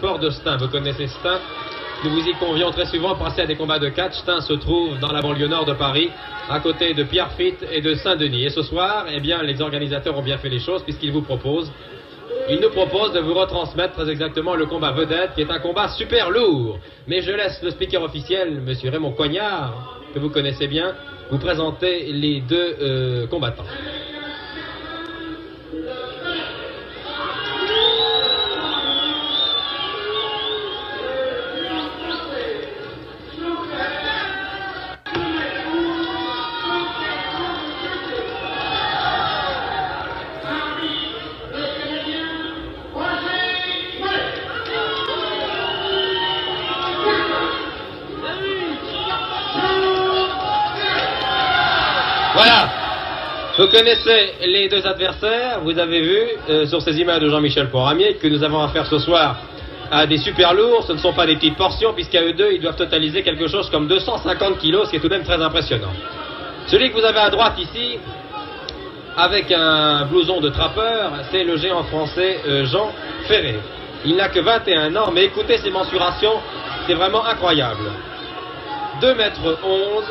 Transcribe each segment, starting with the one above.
sport de Stein. Vous connaissez Stein? Nous vous y convions très souvent pour passer à des combats de catch. Stein se trouve dans la banlieue nord de Paris, à côté de Pierrefitte et de Saint-Denis. Et ce soir, eh bien, les organisateurs ont bien fait les choses puisqu'ils vous proposent, ils nous proposent de vous retransmettre très exactement le combat vedette, qui est un combat super lourd. Mais je laisse le speaker officiel, monsieur Raymond Coignard, que vous connaissez bien, vous présenter les deux combattants. Voilà, vous connaissez les deux adversaires, vous avez vu sur ces images de Jean-Michel Poramier que nous avons affaire ce soir à des super lourds. Ce ne sont pas des petites portions puisqu'à eux deux ils doivent totaliser quelque chose comme 250 kilos, ce qui est tout de même très impressionnant. Celui que vous avez à droite ici, avec un blouson de trappeur, c'est le géant français Jean Ferré. Il n'a que 21 ans, mais écoutez ses mensurations, c'est vraiment incroyable. 2 mètres 11,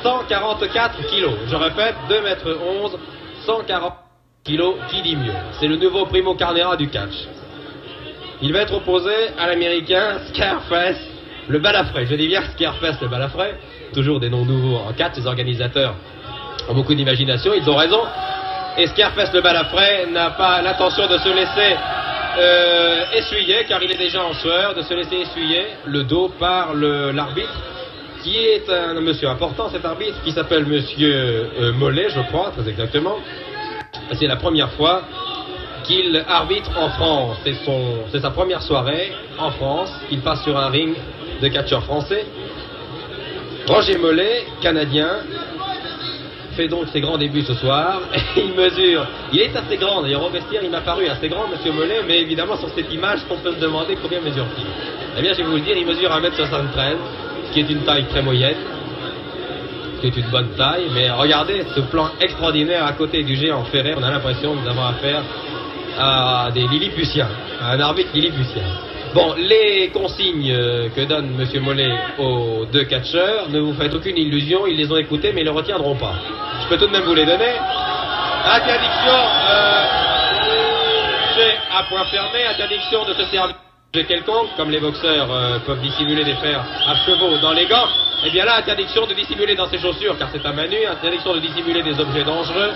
144 kilos. Je répète, 2 mètres 11, 140 kilos, qui dit mieux. C'est le nouveau Primo Carnera du catch. Il va être opposé à l'américain Scarface, le balafré. Je dis bien Scarface, le balafré. Toujours des noms nouveaux en catch. Les organisateurs ont beaucoup d'imagination, ils ont raison. Et Scarface, le balafré, n'a pas l'intention de se laisser essuyer, car il est déjà en sueur, de se laisser essuyer le dos par l'arbitre, qui est un monsieur important, cet arbitre, qui s'appelle monsieur Mollet, je crois, très exactement. C'est la première fois qu'il arbitre en France. C'est sa première soirée en France. Il passe sur un ring de catcheurs français. Roger Mollet, canadien, fait donc ses grands débuts ce soir. Il mesure, il est assez grand, d'ailleurs au vestiaire il m'a paru assez grand, monsieur Mollet, mais évidemment sur cette image on peut se demander combien mesure-t-il. Eh bien je vais vous le dire, il mesure 1m73. Qui est une taille très moyenne, qui est une bonne taille, mais regardez ce plan extraordinaire à côté du géant Ferré. On a l'impression que nous avons affaire à des Lilliputiens, à un arbitre Lilliputien. Bon, les consignes que donne monsieur Mollet aux deux catcheurs, ne vous faites aucune illusion, ils les ont écoutées mais ils ne le retiendront pas. Je peux tout de même vous les donner. Interdiction à point fermé, interdiction de se servir quelconque, comme les boxeurs peuvent dissimuler des fers à chevaux dans les gants, et bien là, interdiction de dissimuler dans ses chaussures, car c'est à main nue, interdiction de dissimuler des objets dangereux,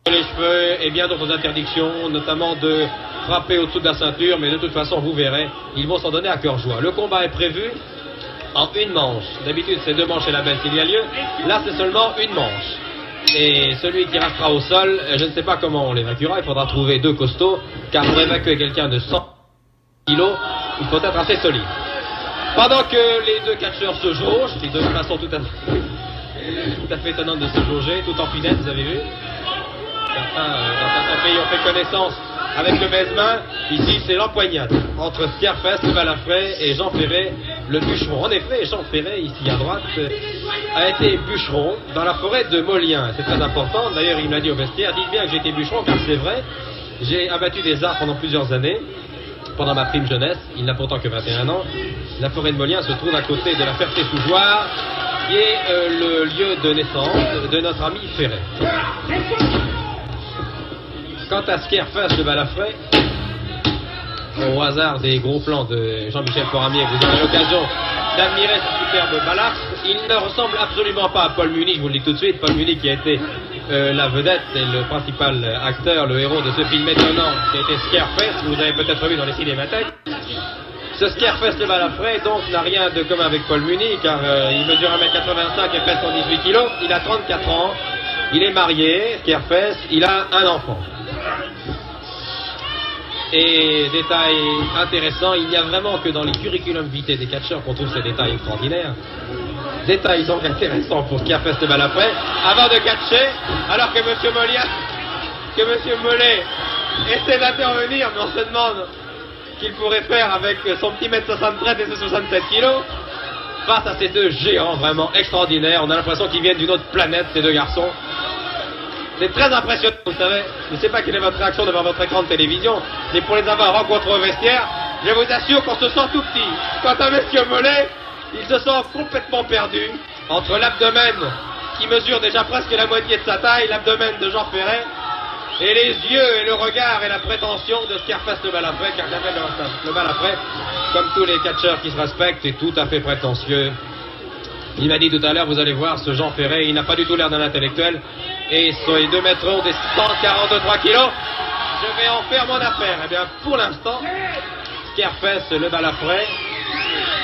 les cheveux, et bien d'autres interdictions, notamment de frapper au-dessous de la ceinture, mais de toute façon, vous verrez, ils vont s'en donner à cœur joie. Le combat est prévu en une manche. D'habitude, c'est 2 manches et la belle s'il y a lieu. Là, c'est seulement une manche. Et celui qui restera au sol, je ne sais pas comment on l'évacuera, il faudra trouver 2 costauds, car pour évacuer quelqu'un de 100 kilos, il faut être assez solide. Pendant que les deux catcheurs se jaugent, c'est de façon tout à fait étonnante de se jauger, tout en finesse, vous avez vu. Certains, dans certains pays, ont fait connaissance avec le baise-main. Ici, c'est l'empoignade entre Scarface, le balafré, et Jean Ferré, le bûcheron. En effet, Jean Ferré, ici à droite, a été bûcheron dans la forêt de Molien. C'est très important. D'ailleurs, il m'a dit au vestiaire, dites bien que j'ai été bûcheron, car c'est vrai. J'ai abattu des arbres pendant plusieurs années. Pendant ma prime jeunesse, il n'a pourtant que 21 ans. La forêt de Molien se trouve à côté de la Ferté-Fougeoire, qui est le lieu de naissance de notre ami Ferré. Quant à Scarface, le balafré, au hasard des gros plans de Jean-Michel Poramier, vous aurez l'occasion d'admirer ce superbe balafre. Il ne ressemble absolument pas à Paul Muni, je vous le dis tout de suite. Paul Muni qui a été la vedette et le principal acteur, le héros de ce film étonnant qui a été Scarface, que vous avez peut-être vu dans les cinémathèques. Ce Scarface le balafré donc n'a rien de commun avec Paul Muni, car il mesure 1m85 et pèse 118 kg. Il a 34 ans, il est marié, Scarface, il a un enfant. Et détail intéressant, il n'y a vraiment que dans les curriculum vitae des catcheurs qu'on trouve ces détails extraordinaires. Détail donc intéressant pour Scarface le balafré, avant de catcher, alors que M. Mollet essaie d'intervenir, mais on se demande qu'il pourrait faire avec son petit mètre 73 et ses 67 kilos, face à ces deux géants vraiment extraordinaires. On a l'impression qu'ils viennent d'une autre planète, ces deux garçons. C'est très impressionnant, vous savez. Je ne sais pas quelle est votre réaction devant votre écran de télévision, mais pour les avoir rencontrés au vestiaire, Je vous assure qu'on se sent tout petit. Quant à Monsieur Mollet, il se sent complètement perdu entre l'abdomen qui mesure déjà presque la moitié de sa taille, l'abdomen de Jean Ferret, et les yeux et le regard et la prétention de Scarface le Balafré, car j'appelle le Balafré, comme tous les catcheurs qui se respectent, est tout à fait prétentieux. Il m'a dit tout à l'heure, vous allez voir, ce Jean Ferret, il n'a pas du tout l'air d'un intellectuel, et sur les 2 mètres hauts des 143 kilos, je vais en faire mon affaire. Eh bien, pour l'instant, Scarface le Balafré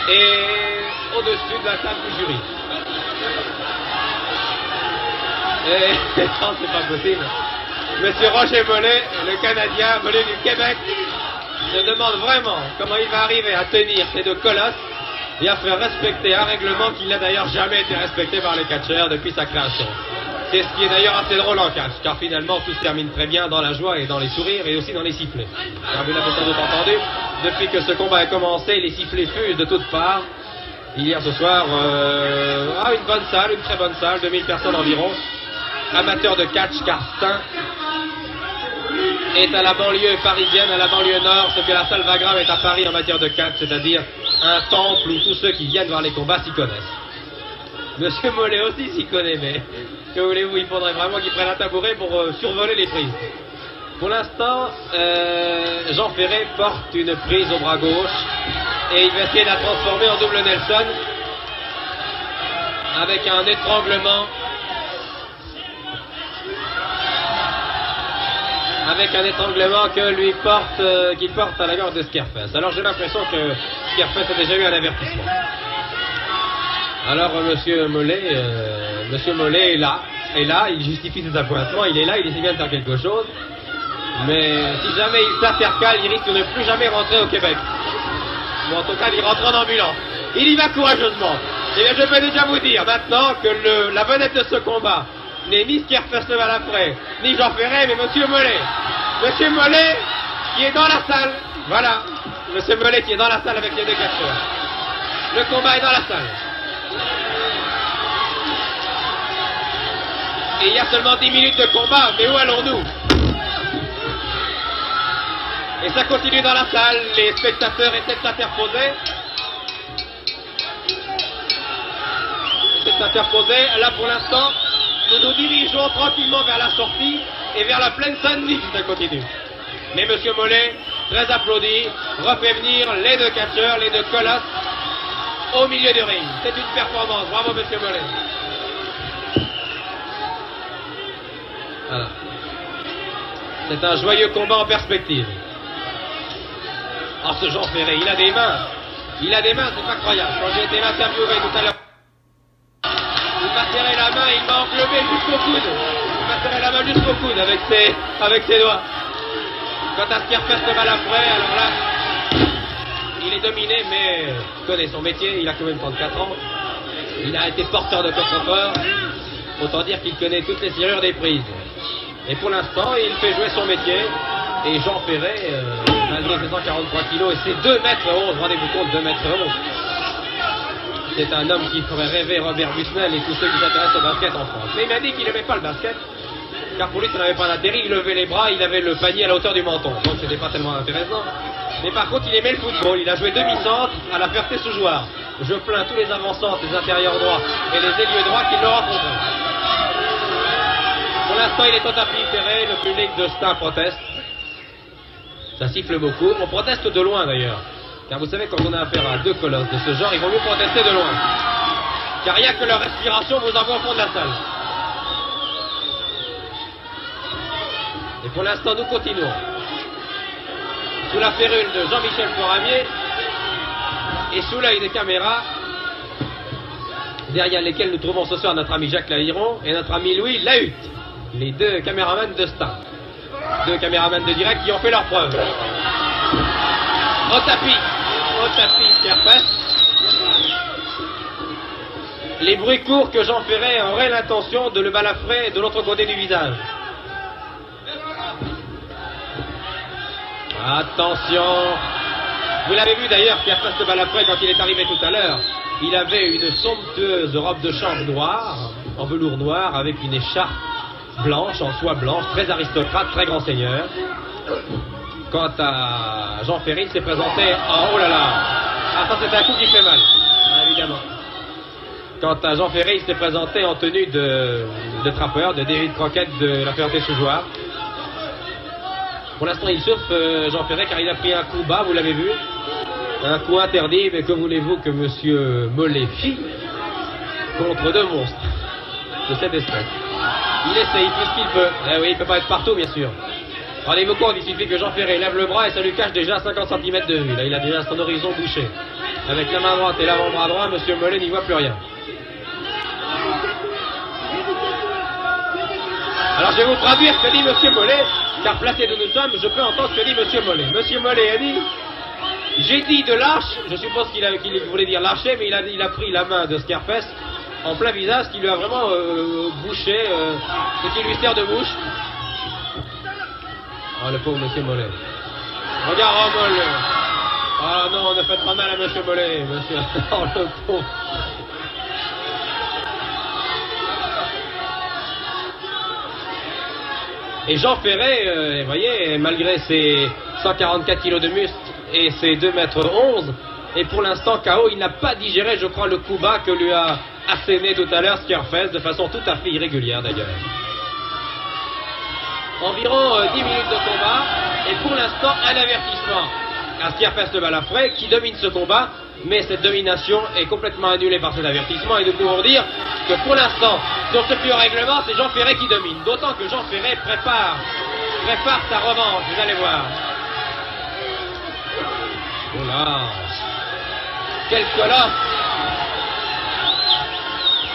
est au-dessus de la table du jury. Et non, c'est pas possible. Monsieur Roger Mollet, le Canadien venu du Québec, se demande vraiment comment il va arriver à tenir ces 2 colosses et à faire respecter un règlement qui n'a d'ailleurs jamais été respecté par les catcheurs depuis sa création. C'est ce qui est d'ailleurs assez drôle en catch, car finalement tout se termine très bien dans la joie et dans les sourires et aussi dans les sifflets. Car vous l'avez sans doute entendu, depuis que ce combat a commencé, les sifflets fusent de toutes parts. Hier ce soir, une bonne salle, une très bonne salle, 2000 personnes environ. Amateur de catch, car Stein est à la banlieue parisienne, à la banlieue nord, ce que la salle Wagram est à Paris en matière de catch, c'est-à-dire un temple où tous ceux qui viennent voir les combats s'y connaissent. Monsieur Mollet aussi s'y connaît, mais que voulez-vous, il faudrait vraiment qu'il prenne un tabouret pour survoler les prises. Pour l'instant, Jean Ferret porte une prise au bras gauche et il va essayer de la transformer en double Nelson avec un étranglement. Avec un étranglement qu'il porte à la gorge de Scarface. Alors j'ai l'impression que Scarface a déjà eu un avertissement. Alors Monsieur Mollet est là, il justifie ses appointements, il est là, il essaie bien de faire quelque chose. Mais si jamais il s'intercale, il risque de ne plus jamais rentrer au Québec. Ou en tout cas, il rentre en ambulance. Il y va courageusement. Et bien je peux déjà vous dire maintenant que la vedette de ce combat n'est ni Scarface le Balafré, ni Jean Ferret, mais Monsieur Mollet. Monsieur Mollet qui est dans la salle. Voilà. Monsieur Mollet qui est dans la salle avec les 2 catcheurs. Le combat est dans la salle. Et il y a seulement 10 minutes de combat, mais où allons-nous? Et ça continue dans la salle, les spectateurs essaient de s'interposer. Là pour l'instant, nous nous dirigeons tranquillement vers la sortie et vers la plaine Saint-Denis si ça continue. Mais Monsieur Mollet, très applaudi, refait venir les 2 catcheurs, les 2 colosses, au milieu du ring. C'est une performance, bravo Monsieur Mollet. Voilà. C'est un joyeux combat en perspective. Alors ce Jean Ferret, il a des mains, c'est pas croyable. Quand j'ai été interviewé tout à l'heure, il m'a serré la main, il m'a englobé jusqu'au coude. Il m'a serré la main jusqu'au coude avec ses doigts. Quant à Scarface le Balafré, alors là, il est dominé, mais il connaît son métier, il a quand même 34 ans. Il a été porteur de contre-fort. Autant dire qu'il connaît toutes les serrures des prises. Et pour l'instant, il fait jouer son métier. Et Jean Ferret, malgré ses 143 kilos et ses 2 mètres 11, rendez-vous compte, 2 mètres 11. C'est un homme qui ferait rêver Robert Busnel et tous ceux qui s'intéressent au basket en France. Mais il m'a dit qu'il n'aimait pas le basket, car pour lui ça n'avait pas d'intérêt, il levait les bras, il avait le panier à la hauteur du menton, donc c'était pas tellement intéressant. Mais par contre il aimait le football, il a joué demi-centre à la Ferté-sous-Jouarre. Je plains tous les avant-centres, les intérieurs droits et les ailieux droits qui l'ont rencontré. Pour l'instant il est au tapis ferré, le public de Stein proteste. Ça siffle beaucoup, on proteste de loin d'ailleurs. Car vous savez, quand on a affaire à 2 colosses de ce genre, il vaut mieux protester de loin. Car rien que leur respiration vous envoie au fond de la salle. Et pour l'instant, nous continuons. Sous la férule de Jean-Michel Foramier et sous l'œil des caméras, derrière lesquelles nous trouvons ce soir notre ami Jacques Lahiron et notre ami Louis Lahutte, les 2 caméramans de Stein. 2 caméramans de direct qui ont fait leur preuve. Au tapis, Scarface. Les bruits courent que Jean Ferret aurait l'intention de le balafrer de l'autre côté du visage. Attention. Vous l'avez vu d'ailleurs, Scarface le balafrer quand il est arrivé tout à l'heure. Il avait une somptueuse robe de chambre noire, en velours noir, avec une écharpe blanche, en soie blanche, très aristocrate, très grand seigneur. Quant à Jean Ferry, il s'est présenté en... Oh là là. Ah, ça c'est un coup qui fait mal, évidemment. Quant à Jean Ferry, il s'est présenté en tenue de trappeur, de David Crockett de la Ferté-Sous-Jouarre. Pour l'instant, il surfe, Jean Ferry, car il a pris un coup bas, vous l'avez vu. Un coup interdit, mais que voulez-vous que Monsieur Mollet fit contre deux monstres de cette espèce. Il essaye tout ce qu'il peut. Eh oui, il ne peut pas être partout, bien sûr. Rendez-vous compte, il suffit que Jean Ferré lève le bras et ça lui cache déjà 50 cm de vue. Là, il a déjà son horizon bouché. Avec la main droite et l'avant-bras droit, Monsieur Mollet n'y voit plus rien. Alors, je vais vous traduire ce que dit Monsieur Mollet, car placé d'où nous sommes, je peux entendre ce que dit Monsieur Mollet. Monsieur Mollet a dit... J'ai dit de lâche, je suppose qu'il voulait dire lâcher, mais il a pris la main de Scarface en plein visage, ce qui lui a vraiment bouché, ce qui lui sert de bouche. Oh, le pauvre Monsieur Mollet. Regarde, oh, Mollet. Ah non, ne faites pas mal à Monsieur Mollet, monsieur. Oh, le pauvre. Et Jean Ferré, vous voyez, malgré ses 144 kg de muscle et ses 2 mètres 11, et pour l'instant KO, il n'a pas digéré, je crois, le coup bas que lui a asséné tout à l'heure Scarface, de façon tout à fait irrégulière d'ailleurs. Environ 10 minutes de combat, et pour l'instant, un avertissement à Scarface de Balafré, qui domine ce combat, mais cette domination est complètement annulée par cet avertissement, et nous pouvons dire que pour l'instant, sur ce pur règlement, c'est Jean Ferré qui domine, d'autant que Jean Ferré prépare sa revanche, vous allez voir. Oh là, quel colosse!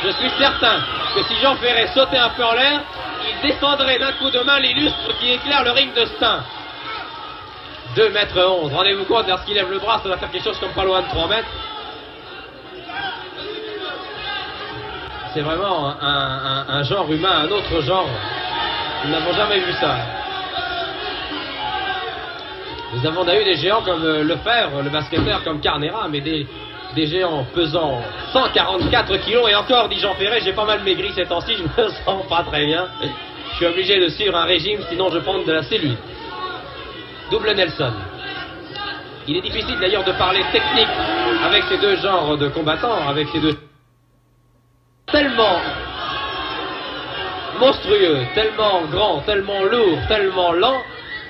Je suis certain que si Jean Ferré sautait un peu en l'air, il descendrait d'un coup de main les lustres qui éclairent le ring de Stein. 2 mètres 11, rendez-vous compte, lorsqu'il lève le bras, ça va faire quelque chose comme pas loin de 3 mètres. C'est vraiment un genre humain, un autre genre. Nous n'avons jamais vu ça. Nous avons d'ailleurs des géants comme Lefebvre, le basketteur, comme Carnera, mais des géants pesant 144 kilos. Et encore, dit Jean Ferré, j'ai pas mal maigri ces temps-ci, je me sens pas très bien. Je suis obligé de suivre un régime, sinon je prends de la cellulite. Double Nelson. Il est difficile d'ailleurs de parler technique avec ces deux genres de combattants, avec ces deux... Tellement monstrueux, tellement grands, tellement lourds, tellement lents,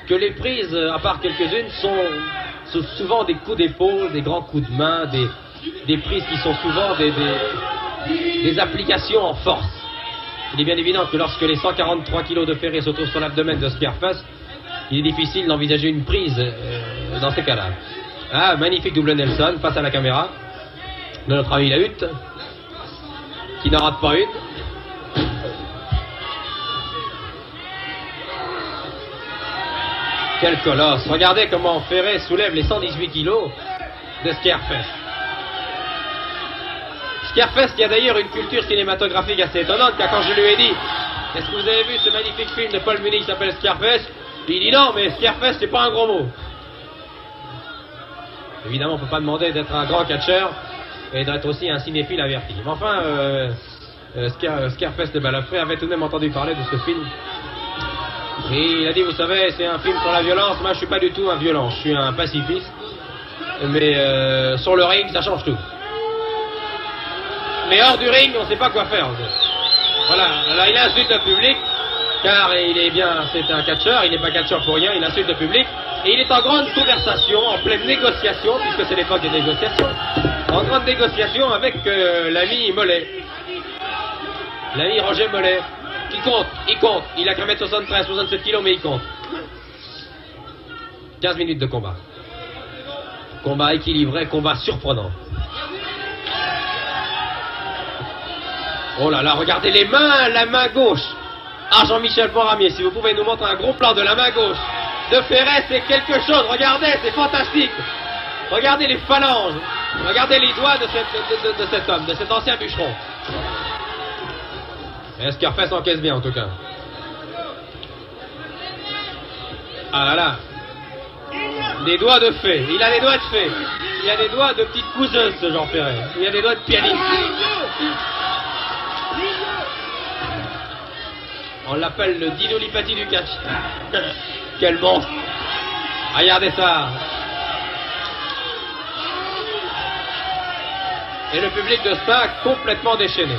que les prises, à part quelques-unes, sont souvent des coups d'épaule, des grands coups de main, des prises qui sont souvent des applications en force. Il est bien évident que lorsque les 143 kilos de Ferré se trouvent sur l'abdomen de Scarface, il est difficile d'envisager une prise dans ces cas-là. Ah, magnifique double Nelson face à la caméra de notre ami La Hutte, qui n'en rate pas une. Quel colosse! Regardez comment Ferré soulève les 118 kilos de Scarface. Scarface qui a d'ailleurs une culture cinématographique assez étonnante, car quand je lui ai dit « Est-ce que vous avez vu ce magnifique film de Paul Muni qui s'appelle Scarface ?» Il dit « Non, mais Scarface, c'est pas un gros mot. » Évidemment, on ne peut pas demander d'être un grand catcheur et d'être aussi un cinéphile averti. Mais enfin, Scarface de Balafré avait tout de même entendu parler de ce film. Et il a dit, vous savez, c'est un film sur la violence. Moi, je suis pas du tout un violent, je suis un pacifiste. Mais sur le ring, ça change tout. Mais hors du ring, on ne sait pas quoi faire. Voilà, alors il insulte le public, car il est bien, c'est un catcheur, il n'est pas catcheur pour rien, il insulte le public. Et il est en grande conversation, en pleine négociation, puisque c'est l'époque des négociations, en grande négociation avec l'ami Mollet. L'ami Roger Mollet. Qui compte, il a qu'à mettre 73, 67 kilos, mais il compte. 15 minutes de combat. Combat équilibré, combat surprenant. Oh là là, regardez les mains, la main gauche. Ah, Jean-Michel Poramier, si vous pouvez nous montrer un gros plan de la main gauche de Ferré, c'est quelque chose. Regardez, c'est fantastique. Regardez les phalanges. Regardez les doigts de cet homme, de cet ancien bûcheron. Et Scarface encaisse bien en tout cas. Ah là là. Des doigts de fée. Il a des doigts de fée. Il a des doigts de petite couseuse, ce Jean Ferré. Il a des doigts de pianiste. On l'appelle le Dino Lipati du catch. Quel monstre. Regardez ça. Et le public de Stein complètement déchaîné.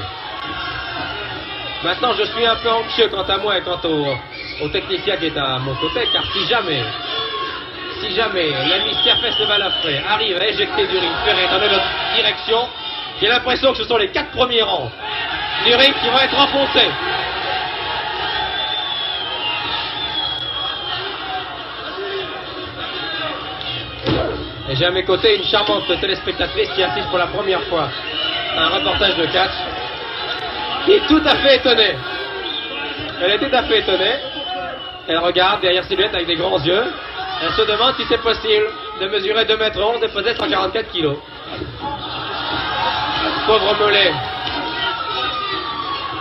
Maintenant, je suis un peu anxieux quant à moi et quant au technicien qui est à mon côté, car si jamais l'ami Scarface de Balafré arrive à éjecter du ring ferré dans notre direction, j'ai l'impression que ce sont les 4 premiers rangs du ring qui vont être enfoncés. Et j'ai à mes côtés une charmante téléspectatrice qui assiste pour la première fois à un reportage de catch, qui est tout à fait étonnée. Elle est tout à fait étonnée. Elle regarde derrière ses lunettes avec des grands yeux. Elle se demande si c'est possible de mesurer 2,11 m et peser 144 kg. Pauvre Mollet.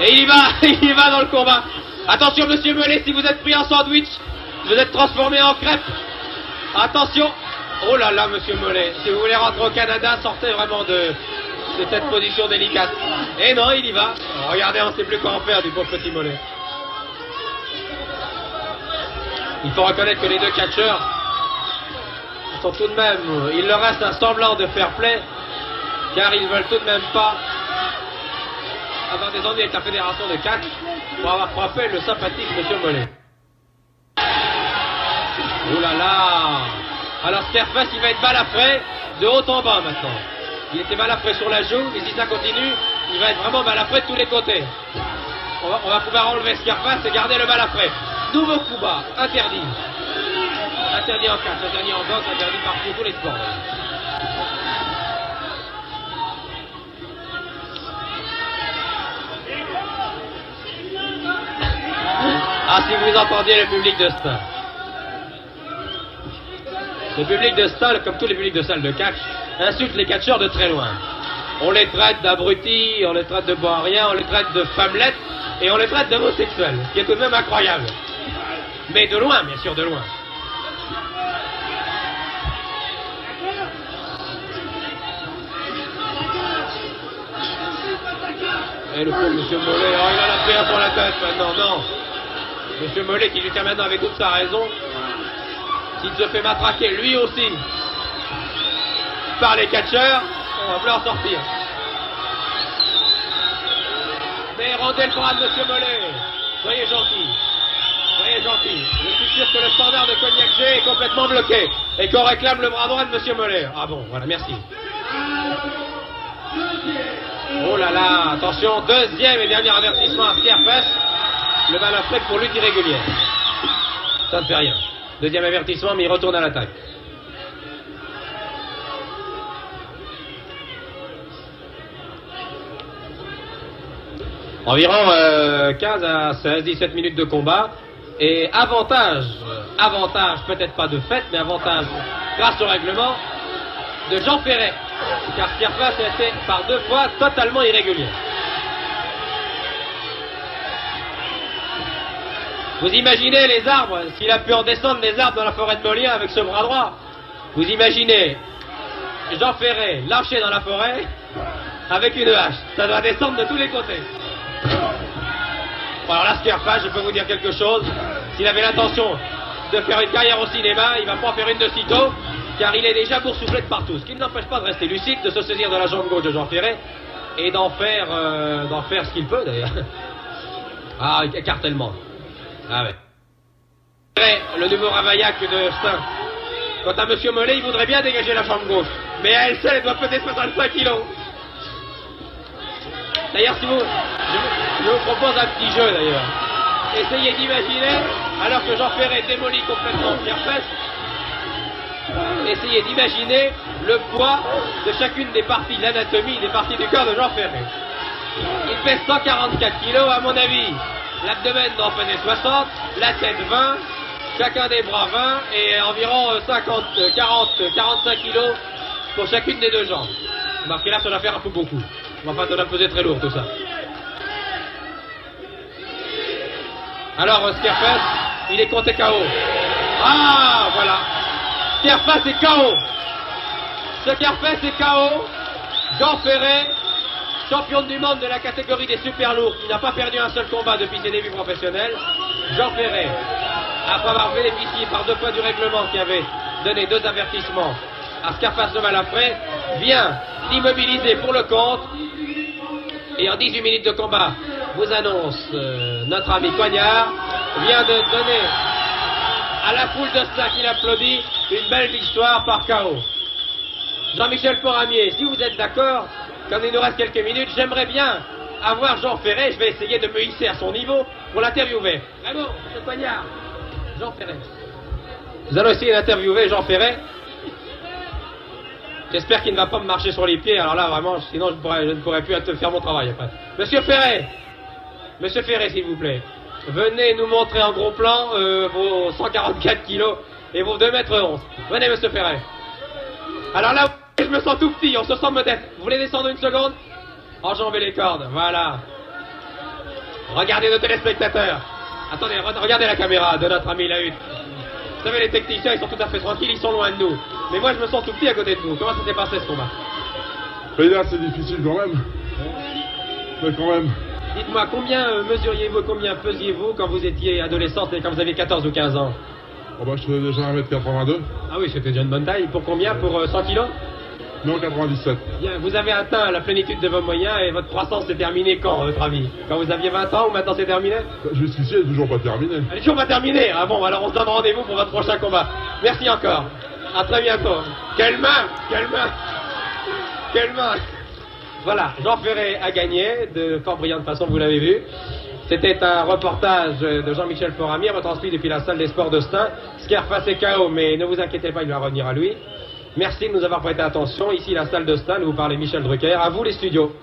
Et il y va dans le combat. Attention monsieur Mollet, si vous êtes pris en sandwich, vous êtes transformé en crêpe. Attention. Oh là là monsieur Mollet, si vous voulez rentrer au Canada, sortez vraiment de cette position délicate. Et non, il y va. Oh, regardez, on ne sait plus quoi en faire du pauvre petit Mollet. Il faut reconnaître que les deux catcheurs sont tout de même, il leur reste un semblant de fair play, car ils ne veulent tout de même pas avoir des ennuis avec la fédération de catch pour avoir frappé le sympathique monsieur Mollet. Oh là là. Alors Scarface, il va être balafré de haut en bas maintenant. Il était balafré sur la joue, mais si ça continue, il va être vraiment balafré de tous les côtés. On va pouvoir enlever Scarface et garder le balafré. Nouveau coup bas, interdit. Interdit en catch, interdit en boxe, interdit partout, tous les sports. Ah, si vous entendiez le public de Stein. Le public de Stein, comme tous les publics de salle de catch, insulte les catcheurs de très loin. On les traite d'abrutis, on les traite de bon à rien, on les traite de femmelettes et on les traite d'homosexuels, ce qui est tout de même incroyable. Mais de loin, bien sûr, de loin. Et le pauvre monsieur Mollet, oh, il en a pris un pour la tête maintenant, non. Monsieur Mollet qui jusqu'à maintenant avait toute sa raison, s'il se fait matraquer lui aussi par les catcheurs, on va vouloir sortir. Mais rendez le bras de monsieur Mollet, soyez gentil. Soyez gentil. Je suis sûr que le standard de Cognac G est complètement bloqué et qu'on réclame le bras droit de monsieur Mollet. Ah bon, voilà, merci. Oh là là, attention, deuxième et dernier avertissement à Scarface. Le balafré pour lutte irrégulière. Ça ne fait rien. Deuxième avertissement, mais il retourne à l'attaque. Environ 15 à 16, 17 minutes de combat. Et avantage, peut-être pas de fait, mais avantage grâce au règlement de Jean Ferret. Car Scarface a été par 2 fois totalement irrégulier. Vous imaginez les arbres, s'il a pu en descendre des arbres dans la forêt de Molien avec ce bras droit. Vous imaginez Jean Ferret lâché dans la forêt avec une hache. Ça doit descendre de tous les côtés. Bon, alors là, Scarface, je peux vous dire quelque chose. S'il avait l'intention de faire une carrière au cinéma, il va pas en faire une de sitôt, car il est déjà boursouflé de partout. Ce qui ne l'empêche pas de rester lucide, de se saisir de la jambe gauche de Jean Ferret et d'en faire ce qu'il peut d'ailleurs. Ah, écartèlement. Ah ouais. Le nouveau Ravaillac de Stein. Quant à monsieur Mollet, il voudrait bien dégager la jambe gauche. Mais à elle seule, elle doit peser 65 kilos. D'ailleurs, si vous... Je vous propose un petit jeu d'ailleurs. Essayez d'imaginer, alors que Jean Ferret démolit complètement Scarface, essayez d'imaginer le poids de chacune des parties, l'anatomie des parties du corps de Jean Ferret. Il pèse 144 kilos, à mon avis. L'abdomen doit en peser 60, la tête 20, chacun des bras 20 et environ 45 kilos pour chacune des 2 jambes. Remarquez là, ça doit faire un peu beaucoup. Enfin, ça doit peser très lourd tout ça. Alors, Scarface, il est compté KO. Ah, voilà. Scarface est KO. Scarface est KO. Jean Ferret, champion du monde de la catégorie des super lourds, qui n'a pas perdu un seul combat depuis ses débuts professionnels. Jean Ferret, après avoir bénéficié par 2 fois du règlement qui avait donné 2 avertissements à Scarface Le Malafré, vient d'immobiliser pour le compte. Et en 18 minutes de combat, vous annonce notre ami Coignard vient de donner à la foule de ça qui l'applaudit une belle victoire par KO. Jean-Michel Poramier, si vous êtes d'accord, quand il nous reste quelques minutes, j'aimerais bien avoir Jean Ferret. Je vais essayer de me hisser à son niveau pour l'interviewer. Vraiment, M. Coignard, Jean Ferret. Nous allons essayer d'interviewer Jean Ferret. J'espère qu'il ne va pas me marcher sur les pieds, alors là vraiment, sinon je ne pourrais plus faire mon travail après. Monsieur Ferret, s'il vous plaît, venez nous montrer en gros plan vos 144 kilos et vos 2 mètres 11. Venez, Monsieur Ferret. Alors là, je me sens tout petit, on se sent modeste. Vous voulez descendre une seconde? Enjambez les cordes, voilà. Regardez nos téléspectateurs. Attendez, regardez la caméra de notre ami Lahut. Vous savez, les techniciens, ils sont tout à fait tranquilles, ils sont loin de nous. Mais moi, je me sens tout petit à côté de vous. Comment ça s'est passé, ce combat? Mais là, c'est difficile quand même. Mais quand même. Dites-moi, combien mesuriez-vous, combien pesiez-vous quand vous étiez adolescente et quand vous aviez 14 ou 15 ans? Oh bah, je faisais déjà 1m82. Ah oui, c'était déjà une bonne taille. Pour combien? Pour 100 kilos? Non, 97. Bien, vous avez atteint la plénitude de vos moyens et votre croissance s'est terminée quand, à votre avis? Quand vous aviez 20 ans ou maintenant c'est terminé? Jusqu'ici, elle est toujours pas terminée. Elle est toujours pas terminée. Ah bon, alors on se donne rendez-vous pour votre prochain combat. Merci encore. À très bientôt. Quelle main! Quelle main! Quelle main! Voilà, Jean Ferret a gagné de fort brillante façon, vous l'avez vu. C'était un reportage de Jean-Michel Poramier, retransmis depuis la salle des sports de Stein. Scarface est KO, mais ne vous inquiétez pas, il va revenir à lui. Merci de nous avoir prêté attention. Ici, la salle de Stein, nous vous parlez Michel Drucker. À vous, les studios.